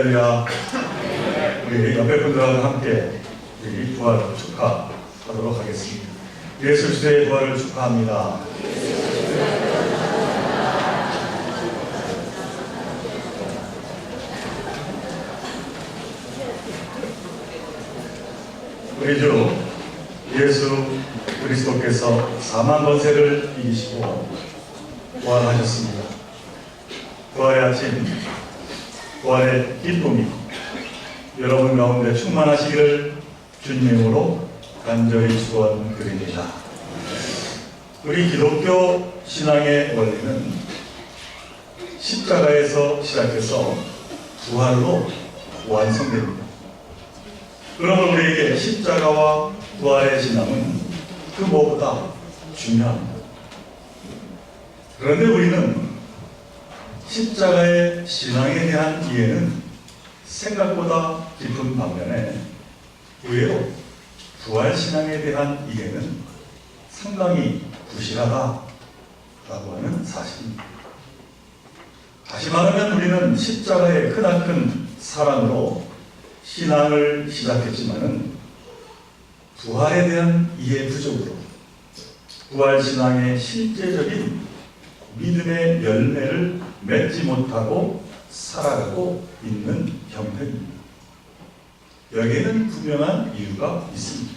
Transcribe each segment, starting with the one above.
할렐루야. 우리 옆에 분들하고 함께 우리 부활을 축하하도록 하겠습니다. 예수 그리스도의 부활을 축하합니다. 우리 주 예수 그리스도께서 사망 권세를 이기시고 부활하셨습니다. 부활의 아침, 부활의 기쁨이 여러분 가운데 충만하시기를 주님으로 간절히 축원드립니다. 우리 기독교 신앙의 원리는 십자가에서 시작해서 부활로 완성됩니다. 그러면 우리에게 십자가와 부활의 신앙은 그 무엇보다 중요합니다. 그런데 우리는 십자가의 신앙에 대한 이해는 생각보다 깊은 반면에 의외로 부활신앙에 대한 이해는 상당히 부실하다라고 하는 사실입니다. 다시 말하면 우리는 십자가의 크나큰 사랑으로 신앙을 시작했지만은 부활에 대한 이해 부족으로 부활신앙의 실제적인 믿음의 열매를 맺지 못하고 살아가고 있는 형편입니다. 여기에는 분명한 이유가 있습니다.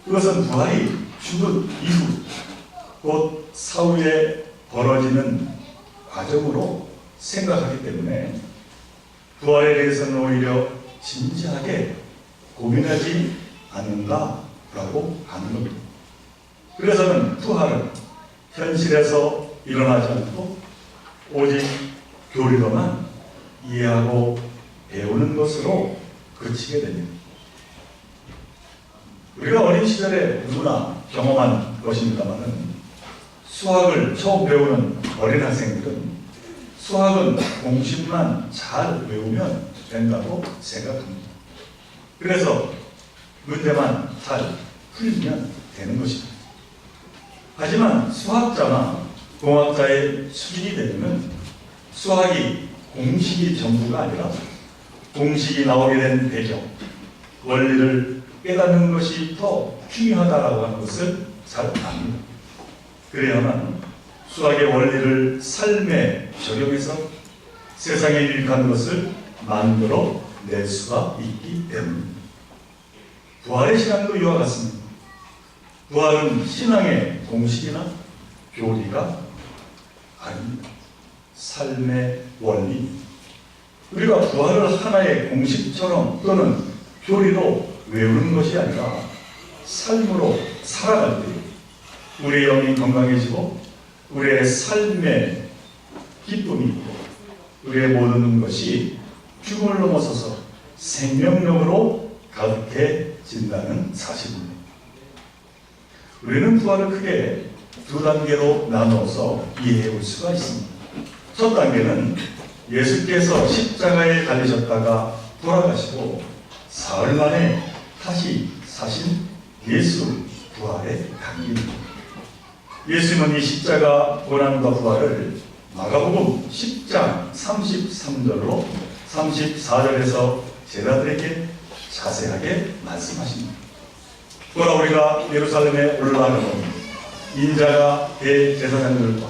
그것은 부활이 죽은 이후 곧 사후에 벌어지는 과정으로 생각하기 때문에 부활에 대해서는 오히려 진지하게 고민하지 않는다라고 하는 겁니다. 그래서는 부활은 현실에서 일어나지 않고 오직 교리로만 이해하고 배우는 것으로 그치게 됩니다. 우리가 어린 시절에 누구나 경험한 것입니다만은 수학을 처음 배우는 어린 학생들은 수학은 공식만 잘 외우면 된다고 생각합니다. 그래서 문제만 잘 풀리면 되는 것입니다. 하지만 수학자나 공학자의 수준이 되면 수학이 공식이 전부가 아니라 공식이 나오게 된 배경, 원리를 깨닫는 것이 더 중요하다라고 하는 것을 잘 압니다. 그래야만 수학의 원리를 삶에 적용해서 세상에 유익한 것을 만들어 낼 수가 있기 때문입니다. 부활의 신앙도 이와 같습니다. 부활은 신앙의 공식이나 교리가 아닙니다. 삶의 원리. 우리가 부활을 하나의 공식처럼 또는 교리로 외우는 것이 아니라 삶으로 살아갈 때 우리의 영이 건강해지고 우리의 삶의 기쁨이 있고 우리의 모든 것이 죽음을 넘어서서 생명력으로 가득해진다는 사실입니다. 우리는 부활을 크게 두 단계로 나누어서 이해해 볼 수가 있습니다. 첫 단계는 예수께서 십자가에 달리셨다가 돌아가시고 사흘 만에 다시 사신 예수 부활의 단계입니다. 예수님은 이 십자가 고난과 부활을 마가복음 10장 33절로 34절에서 제자들에게 자세하게 말씀하십니다. 보라, 우리가 예루살렘에 올라가면 인자가 대제사장들과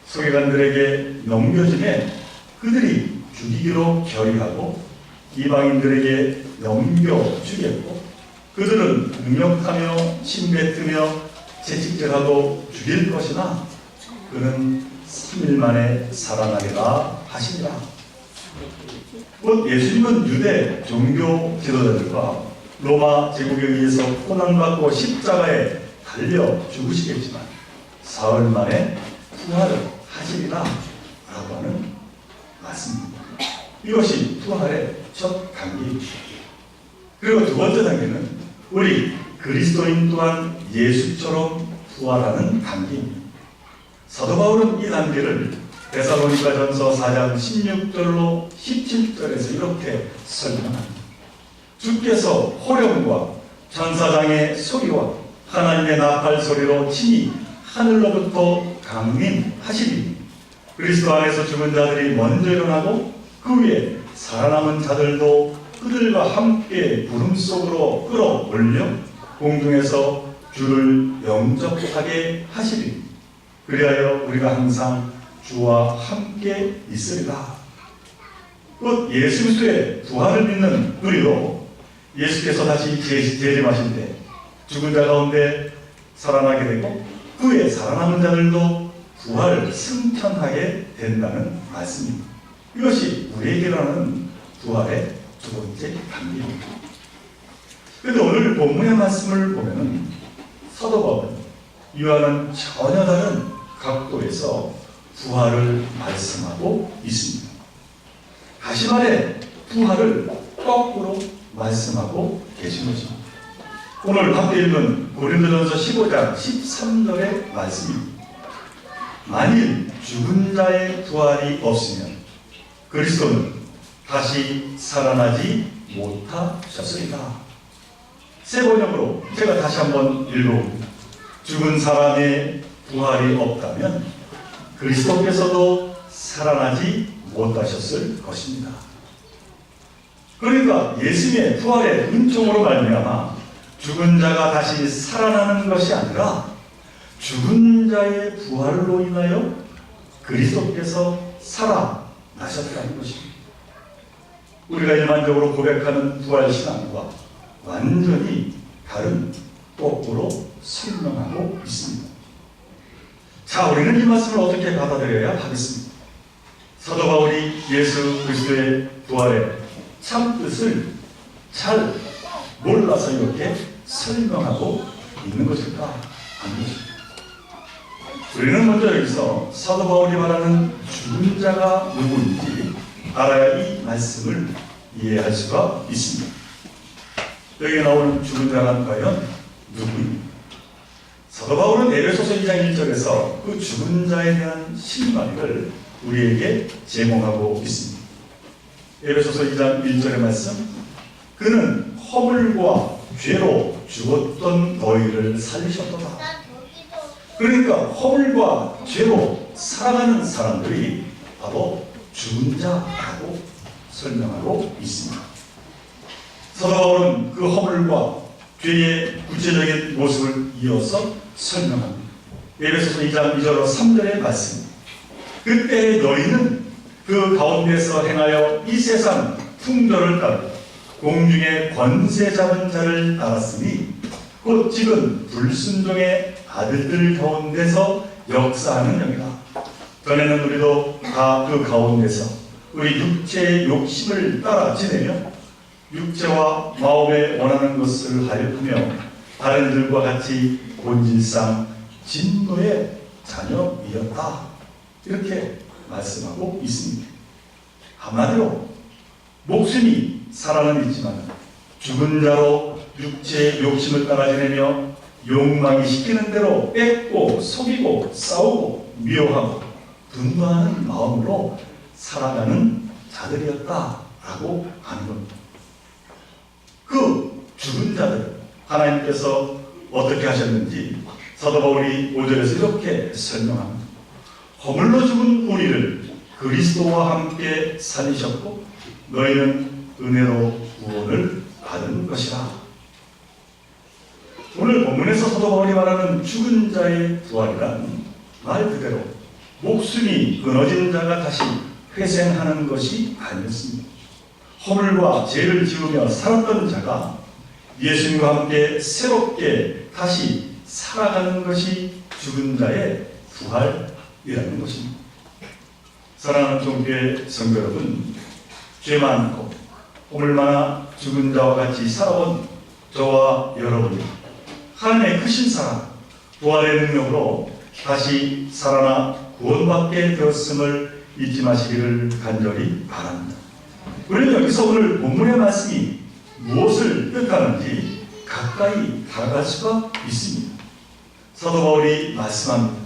서기관들에게 넘겨지매 그들이 죽이기로 결의하고 이방인들에게 넘겨주겠고 그들은 능력하며 침뱉으며 채찍질하고 죽일 것이나 그는 3일 만에 살아나리라 하시니라. 곧 예수님은 유대 종교 지도자들과 로마 제국에 의해서 고난받고 십자가에 달려 죽으시겠지만 사흘 만에 부활을 하시리라 라고 하는 말씀입니다. 이것이 부활의 첫 단계입니다. 그리고 두 번째 단계는 우리 그리스도인 또한 예수처럼 부활하는 단계입니다. 사도 바울은 이 단계를 데살로니가전서 4장 16절로 17절에서 이렇게 설명합니다. 주께서 호령과 천사장의 소리와 하나님의 나팔 소리로 친히 하늘로부터 강림하시리니 그리스도 안에서 죽은 자들이 먼저 일어나고 그 위에 살아남은 자들도 그들과 함께 구름 속으로 끌어올려 공중에서 주를 영접하게 하시리. 그리하여 우리가 항상 주와 함께 있으리라. 곧 예수 그리스도의 부활을 믿는 우리도 예수께서 다시 재림하실 때 죽은 자 가운데 살아나게 되고 그의 살아남은 자들도 부활을 승천하게 된다는 말씀입니다. 이것이 우리에게 일어나는 부활의 두 번째 단계입니다. 그런데 오늘 본문의 말씀을 보면은 사도 바울은 이와는 전혀 다른 각도에서 부활을 말씀하고 있습니다. 다시 말해 부활을 거꾸로 말씀하고 계신 것입니다. 오늘 함께 읽은 고린도전서 15장 13절의 말씀입니다. 만일 죽은 자의 부활이 없으면 그리스도는 다시 살아나지 못하셨으리라. 세 번역으로 제가 다시 한번 읽어봅니다. 죽은 사람의 부활이 없다면 그리스도께서도 살아나지 못하셨을 것입니다. 그러니까 예수님의 부활의 은총으로 말미암아 죽은 자가 다시 살아나는 것이 아니라 죽은 자의 부활로 인하여 그리스도께서 살아나셨다는 것입니다. 우리가 일반적으로 고백하는 부활신앙과 완전히 다른 거꾸로 설명하고 있습니다. 자, 우리는 이 말씀을 어떻게 받아들여야 하겠습니까? 사도 바울이 예수 그리스도의 부활의 참 뜻을 잘 몰라서 이렇게 설명하고 있는 것일까? 아닙니다. 우리는 먼저 여기서 사도 바울이 말하는 죽은 자가 누구인지 알아야 이 말씀을 이해할 수가 있습니다. 여기 나오는 죽은 자는 과연 누구입니까? 사도 바울은 에베소서 2장 1절에서 그 죽은 자에 대한 실마리를 우리에게 제공하고 있습니다. 에베소서 2장 1절의 말씀, 그는 허물과 죄로 죽었던 너희를 살리셨도다. 그러니까 허물과 죄로 살아가는 사람들이 바로 죽은 자라고 설명하고 있습니다. 사도 바울은 그 허물과 죄의 구체적인 모습을 이어서 설명합니다. 에베소서 2장 2절로 3절의 말씀, 그때 너희는 그 가운데서 행하여 이 세상 풍조를 따르고 공중의 권세 잡은 자를 따랐으니 곧 지금 불순종의 아들들 가운데서 역사하는 영이다. 전에는 우리도 다 그 가운데서 우리 육체의 욕심을 따라 지내며 육체와 마음에 원하는 것을 하여 다른 이들과 같이 본질상 진노의 자녀이었다. 이렇게 말씀하고 있습니다. 한마디로 목숨이 살아는 있지만 죽은 자로 육체의 욕심을 따라 지내며 욕망이 시키는 대로 뺏고 속이고 싸우고 미워하고 분노하는 마음으로 살아가는 자들이었다라고 하는 겁니다. 그 죽은 자들 하나님께서 어떻게 하셨는지 사도 바울이 5절에서 이렇게 설명합니다. 허물로 죽은 우리를 그리스도와 함께 살리셨고 너희는 은혜로 구원을 받은 것이라. 오늘 본문에서 사도 바울이 말하는 죽은 자의 부활이란 말 그대로 목숨이 끊어진 자가 다시 회생하는 것이 아니었습니다. 허물과 죄를 지으며 살았던 자가 예수님과 함께 새롭게 다시 살아가는 것이 죽은 자의 부활이라는 것입니다. 사랑하는 종교의 성도 여러분, 죄 많고 허물 많아 죽은 자와 같이 살아온 저와 여러분이 하나님의 크신 사랑, 부활의 능력으로 다시 살아나 구원받게 되었음을 잊지 마시기를 간절히 바랍니다. 우리는 여기서 오늘 본문의 말씀이 무엇을 뜻하는지 가까이 다가갈 수가 있습니다. 사도 바울이 말씀합니다.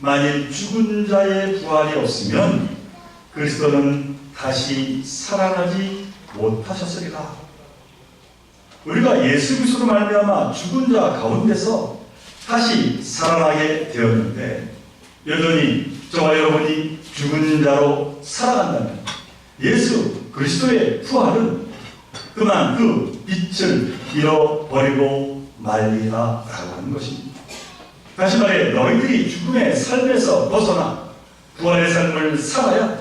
만일 죽은 자의 부활이 없으면 그리스도는 다시 살아나지 못하셨으리라. 우리가 예수 그리스도로 말미암아 죽은 자 가운데서 다시 살아나게 되었는데 여전히 저와 여러분이 죽은 자로 살아간다면, 예수 그리스도의 부활은 그만 그 빛을 잃어버리고 말리라라고 하는 것입니다. 다시 말해 너희들이 죽음의 삶에서 벗어나 부활의 삶을 살아야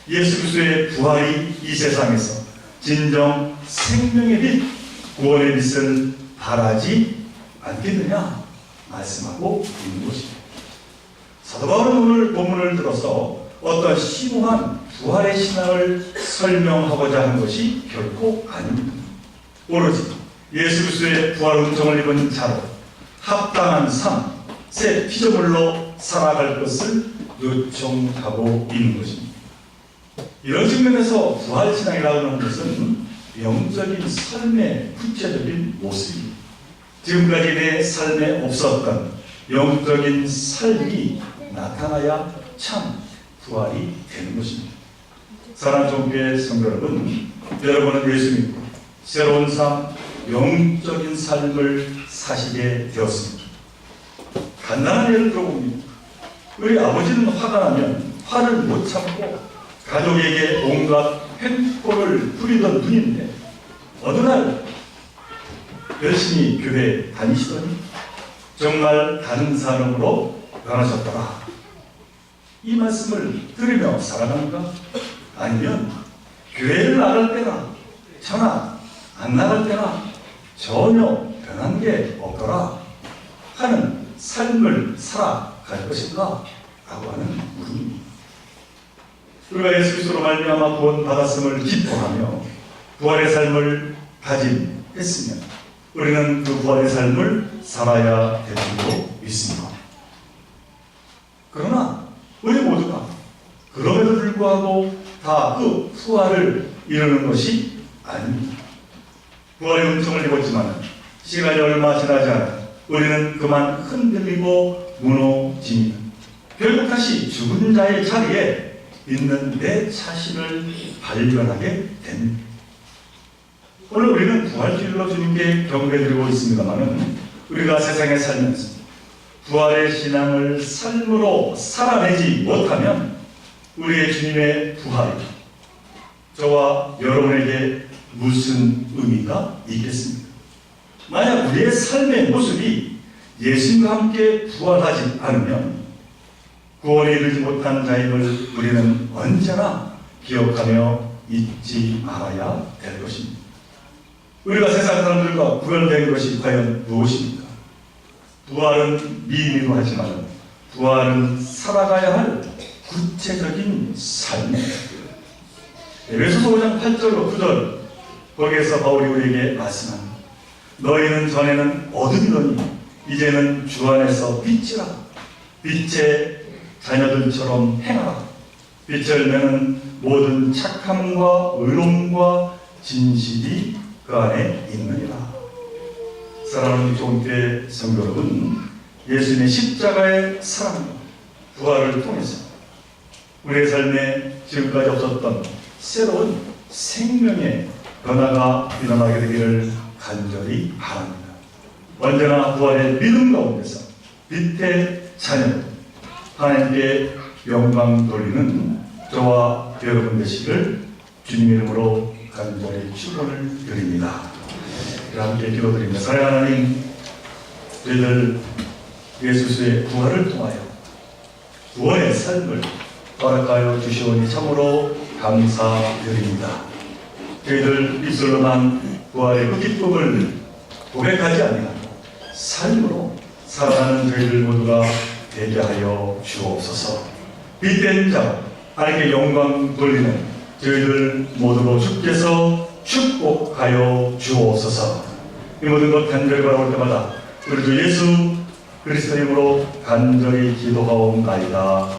예수 그리스도의 부활이 이 세상에서 진정 생명의 빛, 구원의 빛을 발하지 않겠느냐 말씀하고 있는 것입니다. 사도 바울은 오늘 본문을 들어서 어떤 심오한 부활의 신앙을 설명하고자 하는 것이 결코 아닙니다. 오로지 예수 그리스도의 부활 은총을 입은 자로 합당한 삶, 새 피조물로 살아갈 것을 요청하고 있는 것입니다. 이런 측면에서 부활신앙이라고 하는 것은 영적인 삶의 구체적인 모습입니다. 지금까지 내 삶에 없었던 영적인 삶이 나타나야 참 부활이 되는 것입니다. 사랑하는 종교의 성도 여러분, 여러분은 예수 믿고 새로운 삶, 영적인 삶을 사시게 되었습니다. 간단한 예를 들어봅니다. 우리 아버지는 화가 나면 화를 못 참고 가족에게 온갖 횡포를 부리던 분인데 어느 날 열심히 교회 다니시더니 정말 다른 사람으로 변하셨더라. 이 말씀을 들으며 살아가는가? 아니면 교회를 나갈 때나 전화 안 나갈 때나 전혀 변한 게 없더라 하는 삶을 살아갈 것인가? 라고 하는 물음입니다. 우리가 예수 그리스도로 말미암아 구원 받았음을 기뻐하며 부활의 삶을 다짐했으면 우리는 그 부활의 삶을 살아야 될 줄로 믿습니다. 그러나 우리 모두가 그럼에도 불구하고 다 그 부활을 이루는 것이 아닙니다. 부활의 은총을 입었지만 시간이 얼마 지나지 않아 우리는 그만 흔들리고 무너집니다. 결국 다시 죽은 자의 자리에 있는 내 자신을 발견하게 됩니다. 오늘 우리는 부활주일로 주님께 경배드리고 있습니다만 우리가 세상에 살면서 부활의 신앙을 삶으로 살아내지 못하면 우리의 주님의 부활이 저와 여러분에게 무슨 의미가 있겠습니까? 만약 우리의 삶의 모습이 예수님과 함께 부활하지 않으면 구원에 이르지 못한 자임을 우리는 언제나 기억하며 잊지 말아야 될 것입니다. 우리가 세상 사람들과 구별된 것이 과연 무엇입니까? 부활은 미미로 하지만 부활은 살아가야 할 구체적인 삶입니다. 에베소서 5장 8절로 9절 거기에서 바울이 우리에게 말씀합니다. 너희는 전에는 어둠이더니 이제는 주 안에서 빛이라. 빛의 자녀들처럼 행하라. 빛의 열매는 모든 착함과 의로움과 진실이 그 안에 있느니라. 사랑하는 종교의 성도 여러분, 예수님의 십자가의 사랑과 부활을 통해서 우리의 삶에 지금까지 없었던 새로운 생명의 변화가 일어나게 되기를 간절히 바랍니다. 언제나 부활의 믿음 가운데서 빛의 자녀 하나님께 영광 돌리는 저와 여러분 되시기를 주님의 이름으로 간절히 축원을 드립니다. 함께 기도드립니다. 사랑하는 하나님, 저희들 예수의 부활을 통하여 구원의 삶을 허락하여 주시오니 참으로 감사드립니다. 저희들 입술로만 부활의 그 기쁨을 고백하지 아니하고 삶으로 살아가는 저희들 모두가 되게 하여 주옵소서. 빛된 자 하나님께 영광 돌리는 저희들 모두로 주께서 축복하여 주옵소서. 이 모든 것 간절히 바라볼 때마다 우리 주 예수 그리스도 이름으로 간절히 기도하옵나이다.